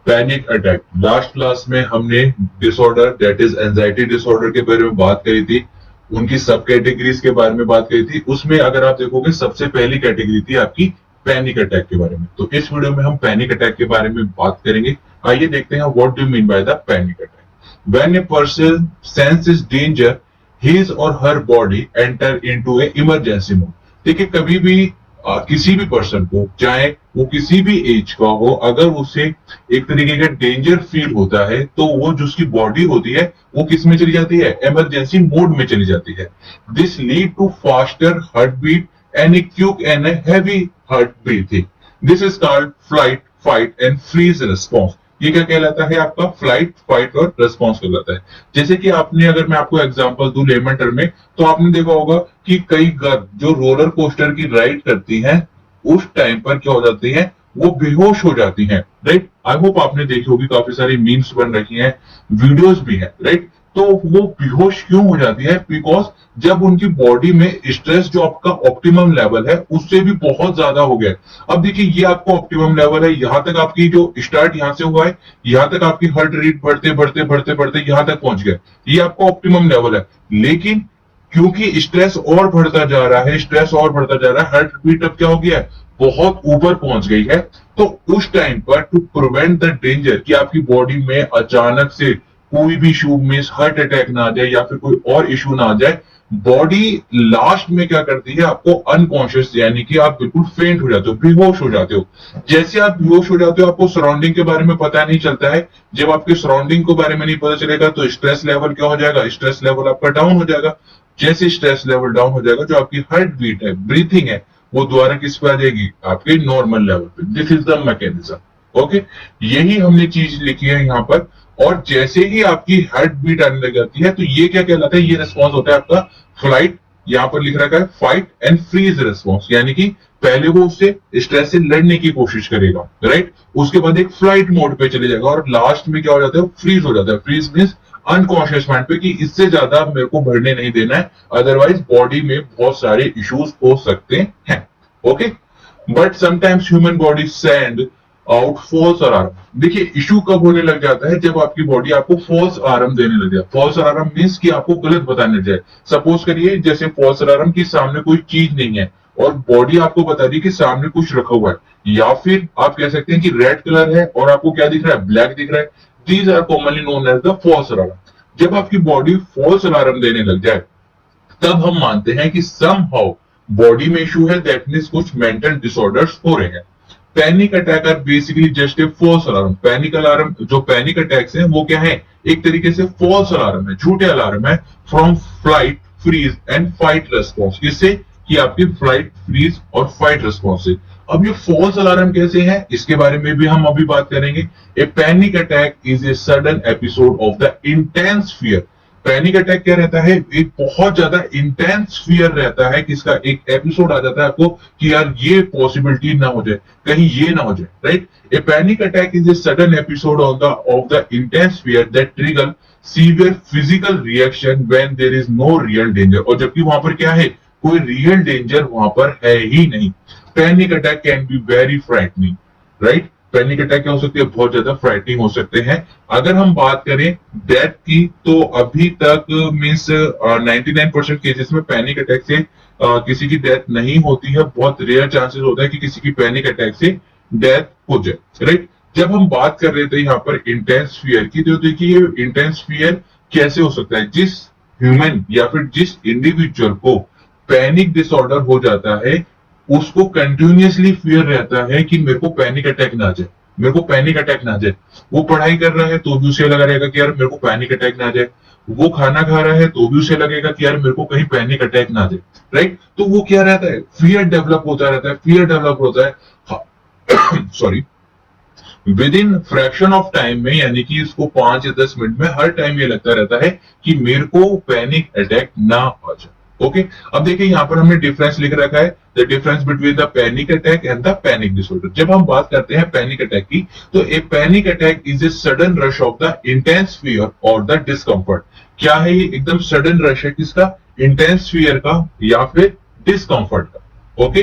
Panic attack. Last class में हमने disorder that is anxiety disorder के बारे में बात करी थी, उनकी सब कैटेगरीज के बारे में बात करी थी। उसमें अगर आप देखोगे सबसे पहली कैटेगरी थी आपकी पैनिक अटैक के बारे में। तो इस वीडियो में हम पैनिक अटैक के बारे में बात करेंगे। आइए देखते हैं what do mean by the panic attack. When a person senses danger his और हर बॉडी एंटर इनटू ए इमरजेंसी मोड। देखिए कभी भी किसी भी पर्सन को, चाहे वो किसी भी एज का हो, अगर उसे एक तरीके का डेंजर फील होता है तो वो जो उसकी बॉडी होती है वो किस में चली जाती है, इमरजेंसी मोड में चली जाती है। This lead to faster heart beat and a quick and a heavy heart breathing. This is called flight, fight and freeze response. ये क्या कहलाता है आपका, फ्लाइट, फाइट और रिस्पॉन्स कहलाता है। जैसे कि आपने, अगर मैं आपको एग्जांपल दूं लेमन टर्म में, तो आपने देखा होगा कि कई गर्ल जो रोलर कोस्टर की राइड करती हैं उस टाइम पर क्या हो जाती हैं, वो बेहोश हो जाती हैं, राइट। आई होप आपने देखी होगी, काफी सारी मीम्स बन रही हैं, वीडियोस भी हैं, राइट। तो वो बेहोश क्यों हो जाती है, बिकॉज जब उनकी बॉडी में स्ट्रेस जो आपका ऑप्टिमम लेवल है उससे भी बहुत ज्यादा हो गया। अब देखिए ये आपको ऑप्टिमम लेवल है, यहां तक आपकी जो स्टार्ट यहां से हुआ है, यहां तक आपकी हार्ट रेट बढ़ते बढ़ते बढ़ते बढ़ते यहां तक पहुंच गया, ये आपका ऑप्टिमम लेवल है। लेकिन क्योंकि स्ट्रेस और बढ़ता जा रहा है, स्ट्रेस और बढ़ता जा रहा है, हार्ट बीट अब क्या हो गया है, बहुत ऊपर पहुंच गई है। तो उस टाइम पर टू प्रिवेंट द डेंजर कि आपकी बॉडी में अचानक से कोई भी इशू, मींस हार्ट अटैक ना आ जाए या फिर कोई और इशू ना आ जाए, बॉडी लास्ट में क्या करती है, आपको अनकॉन्शियस, यानी कि आप बिल्कुल फेंट हो जाते हो, बेहोश हो जाते हो। जैसे आप बेहोश हो जाते हो, आपको सराउंडिंग के बारे में पता नहीं चलता है। जब आपके सराउंडिंग के बारे में नहीं पता चलेगा तो स्ट्रेस लेवल क्या हो जाएगा, स्ट्रेस लेवल आपका डाउन हो जाएगा। जैसे स्ट्रेस लेवल डाउन हो जाएगा, जो आपकी हार्ट बीट है, ब्रीथिंग है, वो दोबारा किस पे आ जाएगी, आपके नॉर्मल लेवल पे। This is the mechanism. Okay, यही हमने चीज लिखी है यहाँ पर। और जैसे ही आपकी हार्ट बीट आने लग जाती है तो ये क्या कहलाता है, ये रिस्पॉन्स होता है आपका फ्लाइट, यहां पर लिख रखा है फाइट एंड फ्रीज रिस्पॉन्स। यानी कि पहले वो उससे स्ट्रेस से लड़ने की कोशिश करेगा, राइट। उसके बाद एक फ्लाइट मोड पे चले जाएगा और लास्ट में क्या हो जाता है, फ्रीज हो जाता है। फ्रीज मींस अनकॉन्शियस माइंड पे कि इससे ज्यादा मेरे को बढ़ने नहीं देना है, अदरवाइज बॉडी में बहुत सारे इश्यूज हो सकते हैं। Okay, but sometimes human body send out false alarm. देखिए इशू कब होने लग जाता है, जब आपकी बॉडी आपको फॉल्स अलार्म देने लग जाए। फॉल्स अलार्म मींस कि आपको गलत बताने लग जाए। सपोज करिए जैसे फॉल्स अलार्म की सामने कोई चीज नहीं है और बॉडी आपको बता रही है कि सामने कुछ रखा हुआ है, या फिर आप कह सकते हैं कि रेड कलर है और आपको क्या दिख रहा है, ब्लैक दिख रहा है। These are commonly known as the false alarm. जब आपकी बॉडी फॉल्स अलार्म देने लग जाए तब हम मानते हैं कि समहाउ बॉडी में इशू है, दैट मींस कुछ मेंटल डिसऑर्डर्स हो रहे हैं। Panic attack are basically just a false alarm. Panic alarm, जो पैनिक अटैक्स हैं वो क्या है, एक तरीके से फॉल्स अलार्म है, झूठे अलार्म है, from flight, freeze and fight response. इससे कि आपकी फ्लाइट, फ्रीज और फाइट रेस्पॉन्स से। अब ये फॉल्स अलार्म कैसे है, इसके बारे में भी हम अभी बात करेंगे। A panic attack is a sudden episode of the intense fear. Panic attack क्या रहता है, एक बहुत ज्यादा इंटेंस फियर रहता है, किसका, एक एपिसोड आ जाता है आपको कि यार ये पॉसिबिलिटी ना हो जाए, कहीं ये ना हो जाए, right. A panic attack is a sudden episode of the intense fear that trigger severe physical reaction when there is no real danger. और जबकि वहां पर क्या है, कोई रियल डेंजर वहां पर है ही नहीं। Panic attack can be very frightening, right. Panic attack क्या हो सकती है, बहुत ज्यादा फ्राइटनिंग हो सकते हैं। अगर हम बात करें डेथ की, तो अभी तक मींस 99% केसेस में पैनिक अटैक से किसी की डेथ नहीं होती है। बहुत रेयर चांसेस होता है कि किसी की पैनिक अटैक से डेथ हो जाए, राइट। जब हम बात कर रहे थे यहाँ पर इंटेंस फियर की, तो देखिए इंटेंस फियर कैसे हो सकता है, जिस ह्यूमन या फिर जिस इंडिविजुअल को पैनिक डिसऑर्डर हो जाता है उसको कंटिन्यूअसली फियर रहता है कि मेरे को पैनिक अटैक ना आ जाए, मेरे को पैनिक अटैक ना आ जाए। वो पढ़ाई कर रहा है तो भी उसे लगा रहेगा कि यार मेरे को पैनिक अटैक ना आ जाए। वो खाना खा रहा है तो भी उसे लगेगा कि यार मेरे को कहीं पैनिक अटैक ना आ जाए, राइट। तो वो क्या रहता है, फियर डेवलप होता रहता है, फियर डेवलप होता है sorry with in fraction of time में, यानी कि इसको 5 या 10 मिनट में हर टाइम ये लगता रहता है कि मेरे को पैनिक अटैक ना आ जाए। ओके, अब देखिए यहां पर हमने डिफरेंस लिख रखा है, the difference between the panic attack and the panic disorder. जब हम बात करते हैं पैनिक अटैक की, तो a panic attack is a sudden rush of the intense fear और द डिस्कम्फर्ट। क्या है ये, एकदम सडन रश है किसका, इंटेंस फियर का या फिर डिस्कम्फर्ट का। ओके,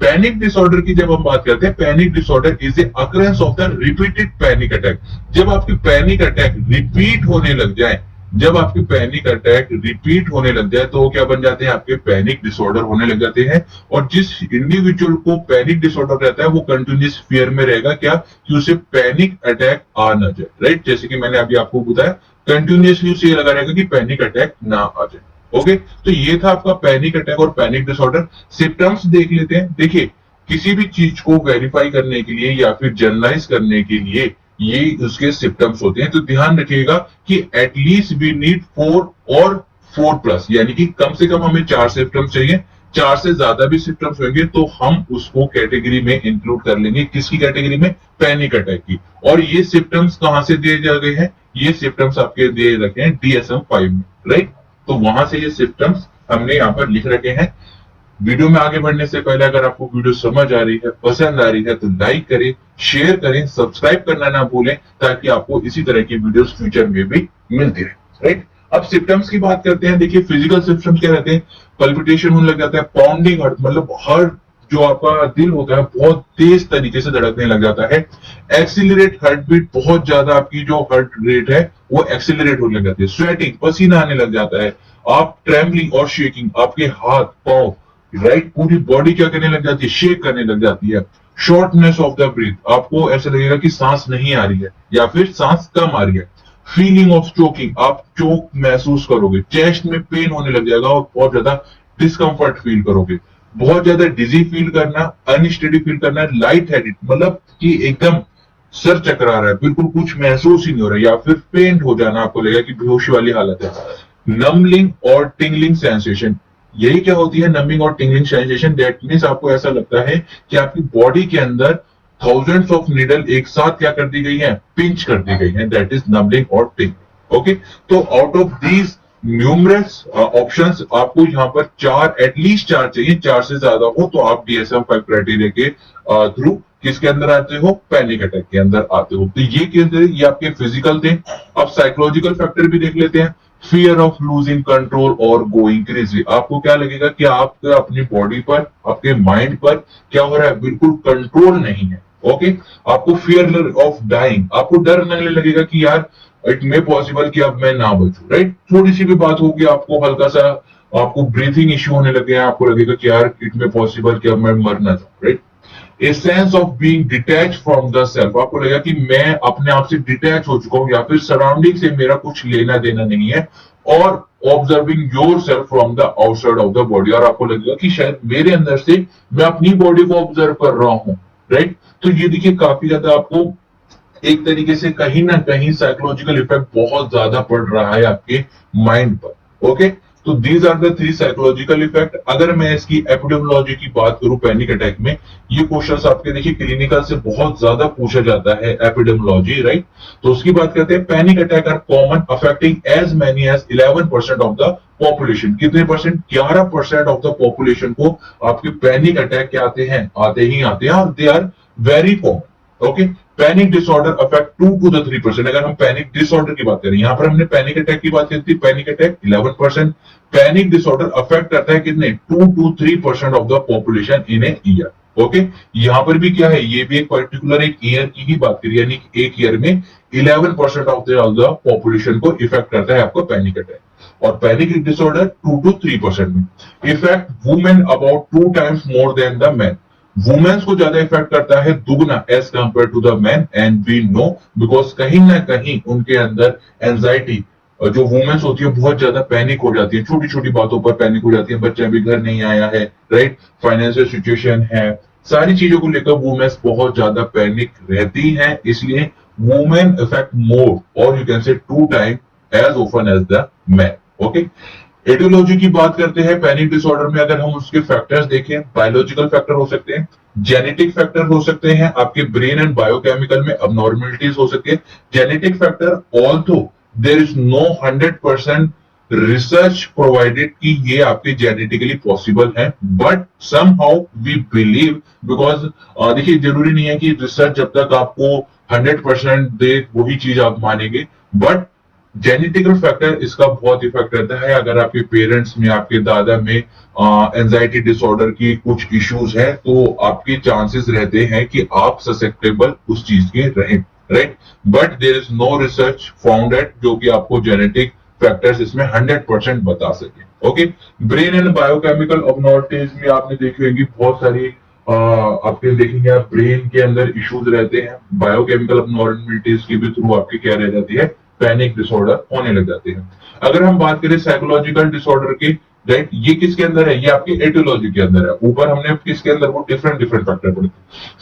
पैनिक डिसऑर्डर की जब हम बात करते हैं, panic disorder is a occurrence of the repeated panic attack. जब आपकी पैनिक अटैक रिपीट होने लग जाए, जब आपकी पैनिक अटैक रिपीट होने लग जाए, तो वो क्या बन जाते हैं, आपके पैनिक डिसऑर्डर होने लग जाते हैं। और जिस इंडिविजुअल को पैनिक डिसऑर्डर रहता है वो कंटिन्यूस फियर में रहेगा, क्या, कि उसे पैनिक अटैक आ ना जाए, राइट। जैसे कि मैंने अभी आपको बताया, कंटिन्यूसली उसे ये लगा रहेगा कि पैनिक अटैक ना आ जाए। ओके, तो ये था आपका पैनिक अटैक और पैनिक डिसऑर्डर। सिम्टम्स देख लेते हैं। देखिए, किसी भी चीज को वेरीफाई करने के लिए या फिर जनरलाइज करने के लिए ये उसके सिम्टम्स होते हैं। तो ध्यान रखिएगा कि एटलीस्ट वी नीड 4 और 4+, यानी कि कम से कम हमें 4 सिम्टम्स चाहिए। 4 से ज्यादा भी सिम्टम्स होंगे तो हम उसको कैटेगरी में इंक्लूड कर लेंगे। किसकी कैटेगरी में? पैनिक अटैक की। और ये सिम्टम्स कहां से दिए जा गए हैं? ये सिम्टम्स आपके दिए रखे हैं DSM-5 में, राइट। तो वहां से ये सिम्टम्स हमने यहाँ पर लिख रखे हैं। वीडियो में आगे बढ़ने से पहले अगर आपको वीडियो समझ आ रही है, पसंद आ रही है, तो लाइक करें, शेयर करें, सब्सक्राइब करना ना भूलें, ताकि आपको इसी तरह की वीडियोस फ्यूचर में भी मिलती रहे, राइट। अब सिम्टम्स की बात करते हैं। देखिए, फिजिकल सिम्टम्स क्या रहते हैं? पल्पिटेशन होने लग जाता है, पाउंडिंग हार्ट, मतलब हार्ट जो आपका दिल होता है बहुत तेज तरीके से धड़कने लग जाता है। एक्सीलरेट हार्ट बीट, बहुत ज्यादा आपकी जो हार्ट रेट है वो एक्सीलरेट होने लग जाती है। स्वेटिंग, पसीना आने लग जाता है। आप ट्रेमलिंग और शेकिंग, आपके हाथ पांव, राइट, पूरी बॉडी क्या करने लग जाती है? शेक करने लग जाती है। शॉर्टनेस ऑफ द ब्रीथ, आपको ऐसा लगेगा कि सांस नहीं आ रही है या फिर सांस कम आ रही है। फीलिंग ऑफ चोकिंग, आप चोक महसूस करोगे। चेस्ट में पेन होने लग जाएगा और बहुत ज्यादा डिस्कंफर्ट फील करोगे। बहुत ज्यादा डिजी फील करना, अनस्टेडी फील करना, लाइट हेडेड, मतलब कि एकदम सर चकरा रहा है, बिल्कुल कुछ महसूस ही नहीं हो रहा है, या फिर फेंट हो जाना, आपको लगेगा कि बेहोशी वाली हालत है। नमलिंग और टिंगलिंग सेंसेशन, यही क्या होती है? नमिंग और टिंगलिंग सेंसेशन। दैट मींस आपको ऐसा लगता है कि आपकी बॉडी के अंदर थाउजेंड्स ऑफ नीडल एक साथ क्या कर दी गई है? पिंच कर दी गई है। दैट इज नमलिंग और टिंगलिंग। ओके, तो out of these numerous options आपको यहाँ पर एटलीस्ट 4 चाहिए। 4 से ज्यादा हो तो आप DSM-5 क्राइटेरिया के थ्रू किसके अंदर आते हो? पैनिक अटैक के अंदर आते हो। तो ये आपके फिजिकल थे। अब साइकोलॉजिकल फैक्टर भी देख लेते हैं। फियर ऑफ लूजिंग कंट्रोल और गोइंग क्रेजी, आपको क्या लगेगा कि आप अपनी बॉडी पर, आपके माइंड पर क्या हो रहा है? बिल्कुल कंट्रोल नहीं है। ओके, आपको फियर ऑफ डाइंग, आपको डर लगने लगेगा कि यार इट मे पॉसिबल कि अब मैं ना बचूं, राइट। थोड़ी सी भी बात होगी आपको हल्का सा, आपको ब्रीथिंग इश्यू होने लगे, आपको लगेगा कि यार इट मे पॉसिबल कि अब मैं मर ना जाऊं, right. A sense of being detach from the self, आपको लगेगा कि मैं अपने आप से डिटैच हो चुका हूं या फिर सराउंडिंग से मेरा कुछ लेना देना नहीं है। और observing your self from the outside of the body, और आपको लगेगा कि शायद मेरे अंदर से मैं अपनी बॉडी को ऑब्जर्व कर रहा हूं, राइट। तो ये देखिए, काफी ज्यादा आपको एक तरीके से कहीं ना कहीं साइकोलॉजिकल इफेक्ट बहुत ज्यादा पड़ रहा है आपके माइंड पर। ओके, तो these are the 3 psychological effect. अगर मैं इसकी एपिडेमियोलॉजी की बात करूं पैनिक अटैक में, ये क्वेश्चंस आपके देखिए क्लिनिकल से बहुत ज्यादा पूछा जाता है, एपिडेमियोलॉजी, राइट। तो उसकी बात करते हैं। Panic attack are common, affecting as many as 11% of the population. कितने परसेंट? 11% ऑफ द पॉपुलेशन को आपके पैनिक अटैक क्या आते हैं? आते ही आते हैं, और they are very common. Okay, panic disorder affect 2 to 3%। अगर हम पैनिक डिसऑर्डर की बात करें, यहां पर हमने पैनिक अटैक की बात की थी, panic attack 11%, panic disorder affect करता है कितने? 2 to 3% of the population in a year. Okay, यहां पर भी क्या है? ये भी एक पर्टिकुलर एक ईयर की ही बात करिए, यानी एक ईयर में 11% ऑफ द पॉपुलेशन को इफेक्ट करता है आपको पैनिक अटैक। और पैनिक डिसऑर्डर 2 to 3% में affect women about 2 times more than the man. Womens को ज्यादा इफेक्ट करता है, दुगना, as compare to the man. And we know because कहीं ना कहीं उनके अंदर एंजाइटी, जो वुमेन्स होती है बहुत ज्यादा पैनिक हो जाती है, छोटी छोटी बातों पर पैनिक हो जाती है। बच्चा भी घर नहीं आया है, राइट, फाइनेंशियल सिचुएशन है, सारी चीजों को लेकर वुमेन्स बहुत ज्यादा पैनिक रहती हैं। इसलिए वुमेन इफेक्ट मोर, और you can say 2 times as open as the man. Okay, aetiology की बात करते हैं। पैनिक डिसऑर्डर में अगर हम उसके फैक्टर्स देखें, बायोलॉजिकल फैक्टर हो सकते हैं, जेनेटिक फैक्टर हो सकते हैं, आपके ब्रेन एंड बायोकेमिकल में अबनॉर्मलिटीज हो सकती है। Genetic factor, although there is no 100% research provided कि ये आपके जेनेटिकली पॉसिबल है, but somehow we believe, because देखिए जरूरी नहीं है कि रिसर्च जब तक आपको 100% दे वही चीज आप मानेंगे, बट जेनेटिकल फैक्टर इसका बहुत इफेक्ट रहता है। अगर आपके पेरेंट्स में, आपके दादा में एंजाइटी डिसऑर्डर की कुछ इश्यूज है, तो आपके चांसेस रहते हैं कि आप ससेप्टेबल उस चीज के रहें, right. But there is no research founded जो कि आपको जेनेटिक फैक्टर्स इसमें 100% बता सके। Okay, brain and biochemical abnormalities में आपने देखी होगी बहुत सारी आपके देखेंगे आप ब्रेन के अंदर इश्यूज रहते हैं। बायोकेमिकल अबनॉर्मलिटीज के भी थ्रू आपकी क्या रह जाती है, पैनिक डिसऑर्डर होने लग जाते हैं। अगर हम बात करें साइकोलॉजिकल डिसऑर्डर की, राइट, ये किसके अंदर है, ये आपके एटियोलॉजी के अंदर है। ऊपर हमने किसके अंदर वो डिफरेंट डिफरेंट फैक्टर पढ़े थे।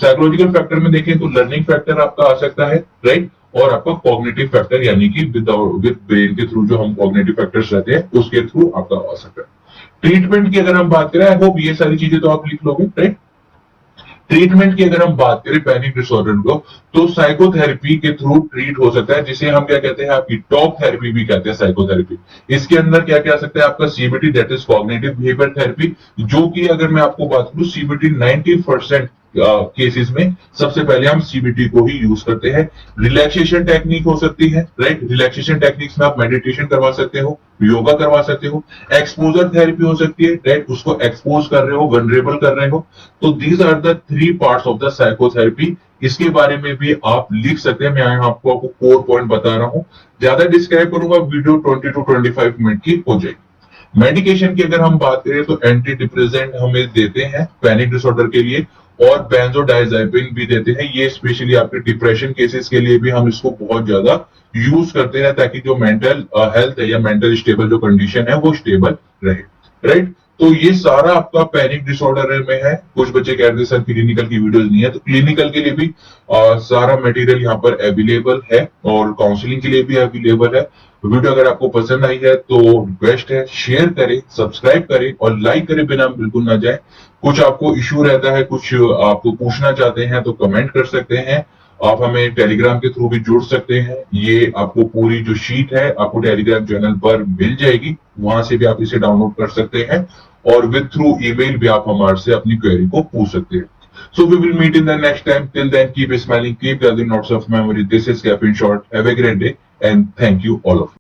साइकोलॉजिकल फैक्टर में देखें तो लर्निंग फैक्टर आपका आ सकता है, राइट, और आपका कॉग्निटिव फैक्टर यानी कि विद ब्रेन के थ्रू जो हम कॉग्निटिव फैक्टर्स रहते हैं उसके थ्रू आपका आ सकता है। ट्रीटमेंट की अगर हम बात करें, आई होप ये सारी चीजें तो आप लिख लोगे, राइट। ट्रीटमेंट की अगर हम बात करें पैनिक डिसऑर्डर को, तो साइकोथेरेपी के थ्रू ट्रीट हो सकता है, जिसे हम क्या कहते हैं, आपकी टॉक थेरेपी भी कहते हैं साइकोथेरेपी। इसके अंदर क्या क्या आ सकता है आपका CBT, that is cognitive behaviour therapy, जो कि अगर मैं आपको बात करूं सीबीटी 90% केसेस में सबसे पहले हम सीबीटी को ही यूज करते हैं। रिलैक्सेशन टेक्निक हो सकती है, राइट, रिलैक्सेशन टेक्निक्स में आप मेडिटेशन करवा सकते हो, योगा करवा सकते हो। एक्सपोजर थेरेपी हो सकती है, राइट, उसको एक्सपोज कर रहे हो, वनरेबल कर रहे हो। तो these are the 3 parts of the psychotherapy. इसके बारे में भी आप लिख सकते हैं, मैं आपको कोर पॉइंट बता रहा हूं। ज्यादा डिस्क्राइब करूंगा, वीडियो 20 to 25 मिनट की हो जाएगी। मेडिकेशन की अगर हम बात करें तो एंटी डिप्रेसेंट हमें देते हैं पैनिक डिसऑर्डर के लिए, और बेंजोडाइजापिन भी देते हैं। ये स्पेशली आपके डिप्रेशन केसेस के लिए भी हम इसको बहुत ज्यादा यूज करते हैं, ताकि जो मेंटल हेल्थ है या मेंटल स्टेबल जो कंडीशन है वो स्टेबल रहे, राइट। तो ये सारा आपका पैनिक डिसऑर्डर में है। कुछ बच्चे कहते हैं सर क्लिनिकल की वीडियोस नहीं है, तो क्लिनिकल के लिए भी सारा मटेरियल यहाँ पर अवेलेबल है, और काउंसलिंग के लिए भी अवेलेबल है। वीडियो अगर आपको पसंद आई है तो रिक्वेस्ट है, शेयर करें, सब्सक्राइब करें और लाइक करें बिना बिल्कुल ना जाए। कुछ आपको इश्यू रहता है, कुछ आपको पूछना चाहते हैं तो कमेंट कर सकते हैं। आप हमें टेलीग्राम के थ्रू भी जुड़ सकते हैं। ये आपको पूरी जो शीट है आपको टेलीग्राम चैनल पर मिल जाएगी, वहां से भी आप इसे डाउनलोड कर सकते हैं, और विद थ्रू ईमेल भी आप हमारे से अपनी क्वेरी को पूछ सकते हैं। So we will meet in the next time. Till then, keep smiling, keep gathering lots of memory. This is Cap in short. Have a great day and thank you all of you.